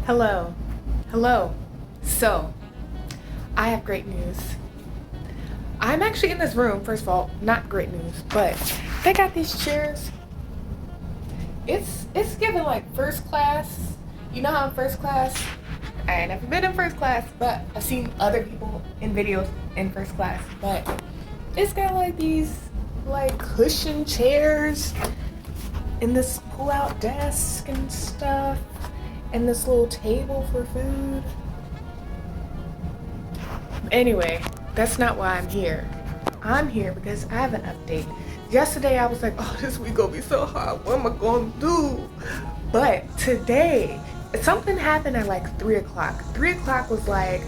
Hello. Hello. So, I have great news. I'm actually in this room, first of all, not great news, but they got these chairs. It's giving like first class. You know how in first class, I ain't never been in first class, but I've seen other people in videos in first class. But it's got like these like cushion chairs and this pull-out desk and stuff, and this little table for food. Anyway, that's not why I'm here. I'm here because I have an update. Yesterday I was like, oh, this week gonna be so hard. What am I gonna do? But today, something happened at like 3 o'clock. 3 o'clock was like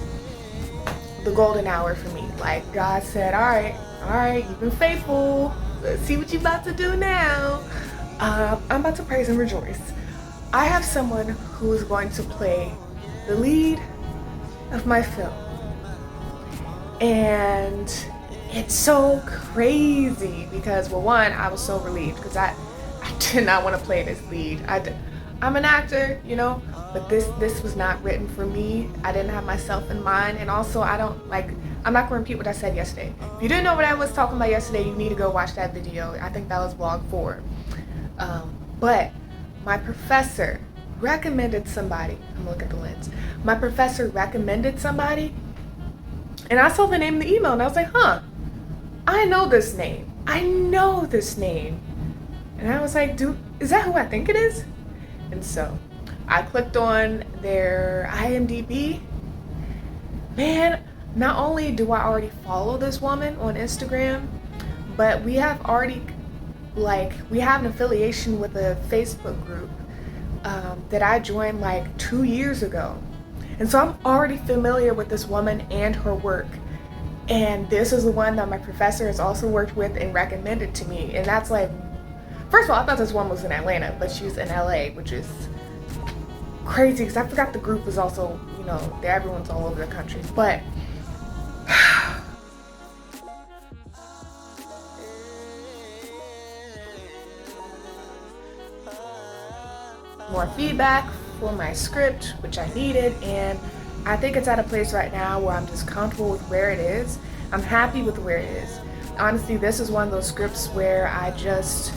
the golden hour for me. Like God said, all right, you've been faithful. Let's see what you about to do now. I'm about to praise and rejoice. I have someone who is going to play the lead of my film. And it's so crazy because, well, one, I was so relieved because I did not want to play this lead. I'm an actor, you know, but this was not written for me. I didn't have myself in mind, and also I'm not going to repeat what I said yesterday. If you didn't know what I was talking about yesterday, you need to go watch that video. I think that was vlog 4. But my professor recommended somebody. I'm gonna look at the lens. My professor recommended somebody, and I saw the name in the email, and I was like, huh, I know this name. I know this name. And I was like, dude, is that who I think it is? And so I clicked on their IMDb. Man, not only do I already follow this woman on Instagram, but we have an affiliation with a Facebook group that I joined like 2 years ago. And so I'm already familiar with this woman and her work. And this is the one that my professor has also worked with and recommended to me. And that's like, first of all, I thought this one was in Atlanta, but she's in LA, which is crazy because I forgot the group is also, you know, everyone's all over the country. But more feedback for my script, which I needed, and I think it's at a place right now where I'm just comfortable with where it is. I'm happy with where it is. Honestly, this is one of those scripts where I just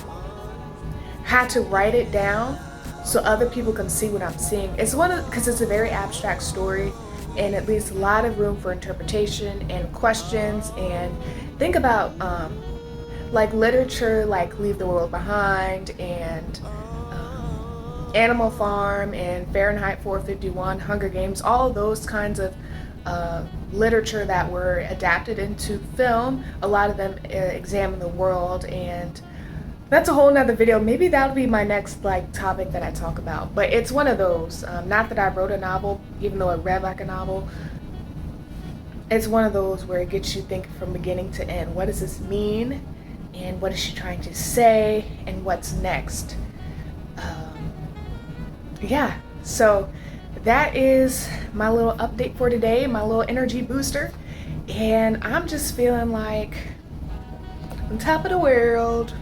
had to write it down so other people can see what I'm seeing. Because it's a very abstract story, and it leaves a lot of room for interpretation and questions. And think about like literature, like Leave the World Behind and Animal Farm and Fahrenheit 451, Hunger Games, all of those kinds of literature that were adapted into film. A lot of them examine the world, and that's a whole nother video. Maybe that'll be my next topic that I talk about. But it's one of those, not that I wrote a novel, even though it read like a novel. It's one of those where it gets you thinking from beginning to end. What does this mean? And what is she trying to say? And what's next? Yeah, so that is my little update for today, my little energy booster. And I'm just feeling like on top of the world.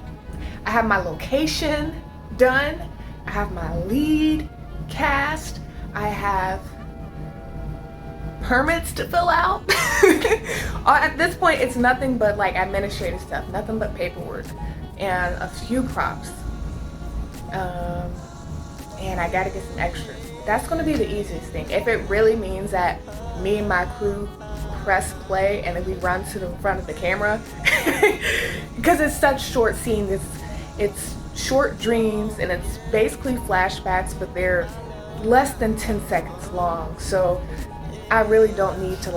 I have my location done. I have my lead cast. I have permits to fill out. At this point, it's nothing but like administrative stuff, nothing but paperwork and a few props. And I gotta get some extras. That's gonna be the easiest thing. If it really means that me and my crew press play and then we run to the front of the camera, because it's such short scenes, it's short dreams and it's basically flashbacks, but they're less than 10 seconds long. So I really don't need to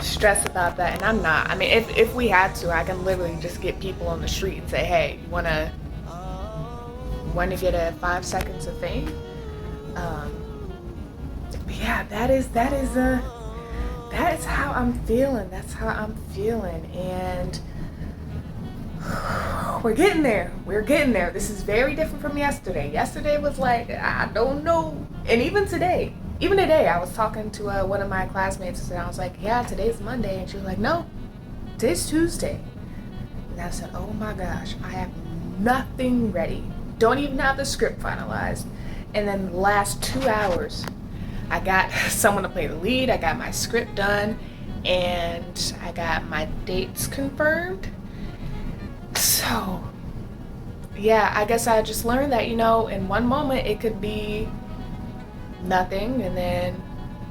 stress about that, and I'm not. I mean, if we had to, I can literally just get people on the street and say, hey, you wanna get a 5 seconds of fame? But yeah, that is how I'm feeling. That's how I'm feeling, and we're getting there. We're getting there. This is very different from yesterday. Yesterday was like, I don't know. And even today, I was talking to one of my classmates, and I was like, yeah, today's Monday. And she was like, no, today's Tuesday. And I said, oh my gosh, I have nothing ready. don't even have the script finalized. And then the last 2 hours, I got someone to play the lead, I got my script done, and I got my dates confirmed. So, yeah, I guess I just learned that, in one moment it could be nothing, and then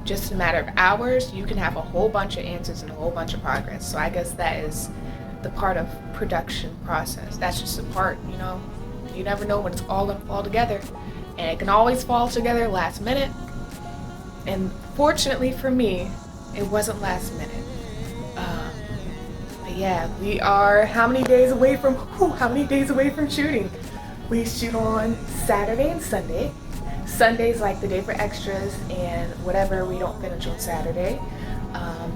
just a matter of hours, you can have a whole bunch of answers and a whole bunch of progress. So I guess that is the part of production process. That's just a part, You never know when it's all gonna fall together. And it can always fall together last minute. And fortunately for me, it wasn't last minute. But yeah, we are how many days away from shooting? We shoot on Saturday and Sunday. Sunday's like the day for extras and whatever we don't finish on Saturday.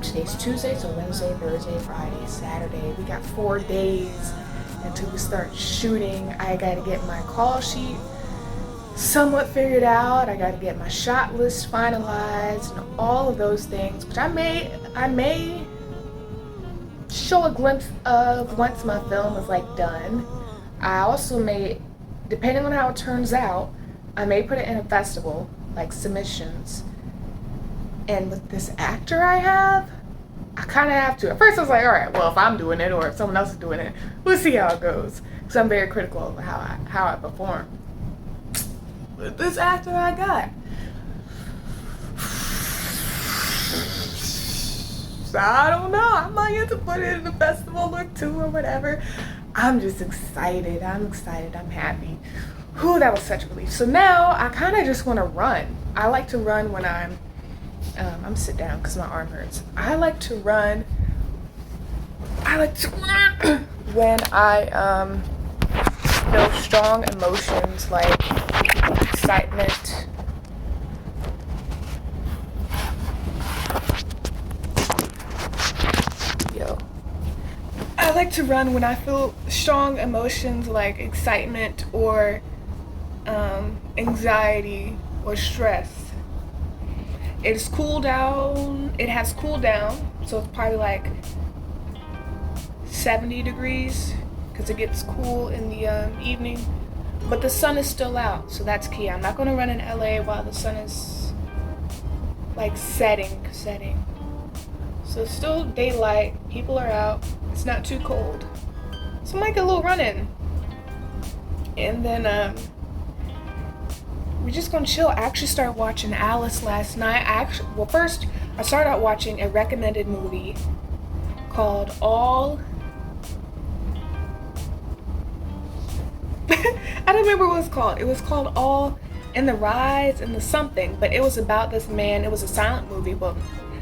Today's Tuesday, so Wednesday, Thursday, Friday, Saturday. We got 4 days until we start shooting. I gotta get my call sheet somewhat figured out. I gotta get my shot list finalized and all of those things, which I may show a glimpse of once my film is like done. I also may, depending on how it turns out, I may put it in a festival, like submissions. And with this actor I have, I kind of have to. At first I was like, all right, well, if I'm doing it or if someone else is doing it, we'll see how it goes. Because I'm very critical of how I perform. With this actor I got, so I don't know. I might have to put it in a festival or two or whatever. I'm just excited. I'm happy. Whew, that was such a relief. So now I kind of just want to run. I like to run when I'm sit down because my arm hurts. I like to run when I feel strong emotions like excitement, I like to run when I feel strong emotions like excitement or anxiety or stress. It has cooled down, so it's probably like 70 degrees because it gets cool in the evening, but the sun is still out, so that's key. I'm not going to run in LA while the sun is like setting. So it's still daylight, people are out, it's not too cold, so I might get a little run in. And then we're just gonna chill. I actually started watching Alice last night. First I started out watching a recommended movie called All I don't remember what it was called. It was called All in the Rise and the something, but it was about this man. It was a silent movie, but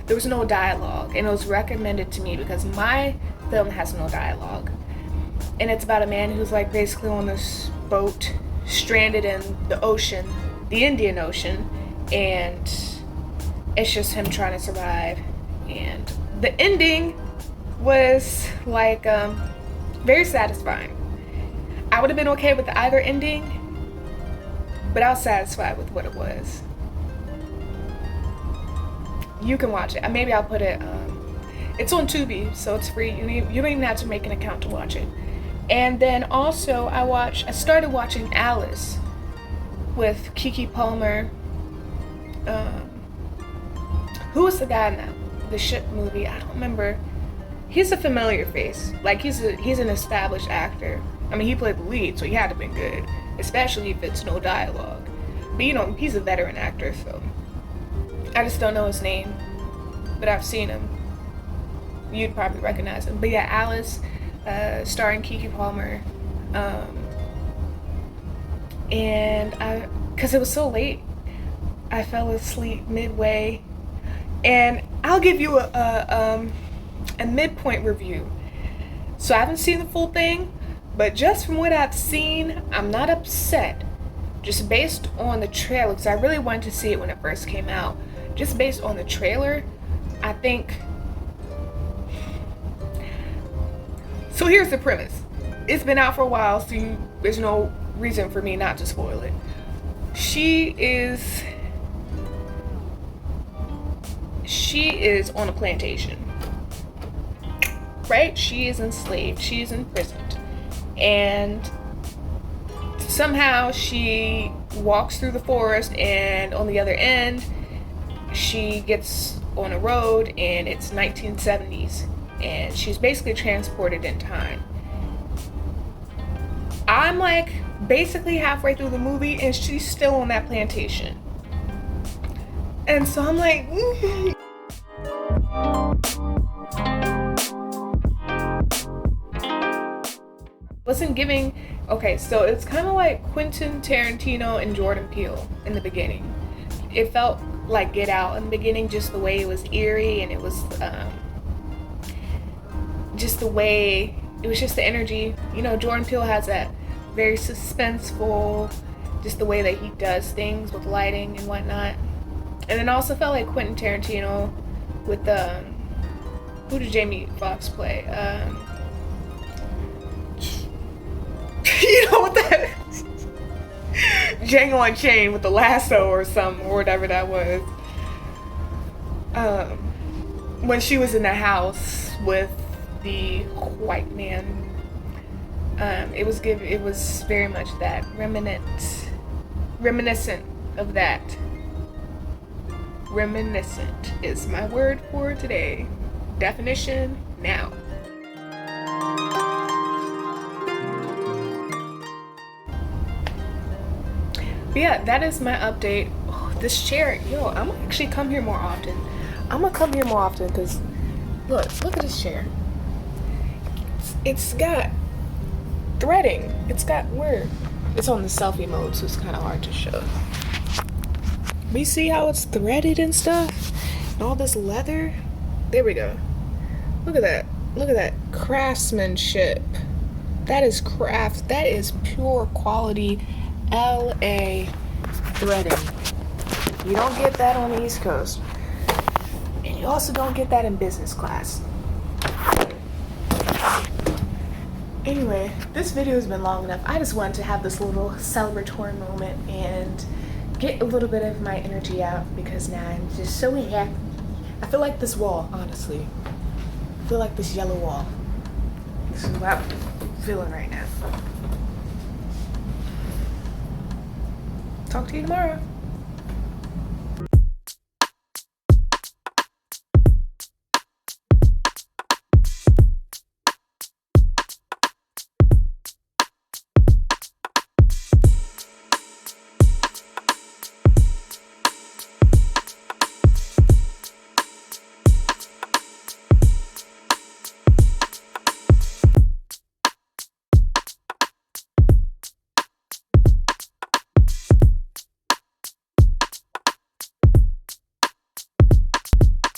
there was no dialogue, and it was recommended to me because my film has no dialogue. And it's about a man who's like basically on this boat stranded in the ocean, the Indian Ocean, and it's just him trying to survive. And the ending was like very satisfying. I would have been okay with either ending, but I was satisfied with what it was. You can watch it. Maybe I'll put it, it's on Tubi, so it's free. You don't even have to make an account to watch it. And then also I started watching Alice with Keke Palmer. Who was the guy in the ship movie? I don't remember. He's a familiar face. Like he's an established actor. I mean, he played the lead, so he had to have been good, especially if it's no dialogue. But he's a veteran actor, so I just don't know his name, but I've seen him. You'd probably recognize him. But yeah, Alice, starring Keke Palmer. And because it was so late, I fell asleep midway. And I'll give you a midpoint review. So I haven't seen the full thing, but just from what I've seen, I'm not upset. Just based on the trailer, because I really wanted to see it when it first came out. Just based on the trailer, I think. So here's the premise. It's been out for a while, so there's no reason for me not to spoil it. She is on a plantation, right? She is enslaved. She is imprisoned, and somehow she walks through the forest, and on the other end she gets on a road, and it's 1970s, and she's basically transported in time. I'm like basically halfway through the movie and she's still on that plantation. And so I'm like, wasn't giving. Okay, so it's kind of like Quentin Tarantino and Jordan Peele in the beginning. It felt like Get Out in the beginning, just the way it was eerie, and it was just the way it was, just the energy. You know, Jordan Peele has that very suspenseful, just the way that he does things with lighting and whatnot. And then also felt like Quentin Tarantino with the who did Jamie Foxx play? You know what that Django Unchained with the lasso or something, or whatever that was. When she was in the house with the white man, it was very much that reminiscent of that. Reminiscent is my word for today. Definition now. But yeah, that is my update. Oh, this chair, yo, I'm gonna actually come here more often. I'm gonna come here more often because look at this chair. It's got threading. It's got where? It's on the selfie mode, so it's kind of hard to show. But you see how it's threaded and stuff? And all this leather? There we go. Look at that. Look at that craftsmanship. That is craft. That is pure quality LA threading. You don't get that on the East Coast. And you also don't get that in business class. Anyway, this video has been long enough. I just wanted to have this little celebratory moment and get a little bit of my energy out because now I'm just so happy. I feel like this wall, honestly. I feel like this yellow wall. This is what I'm feeling right now. Talk to you tomorrow.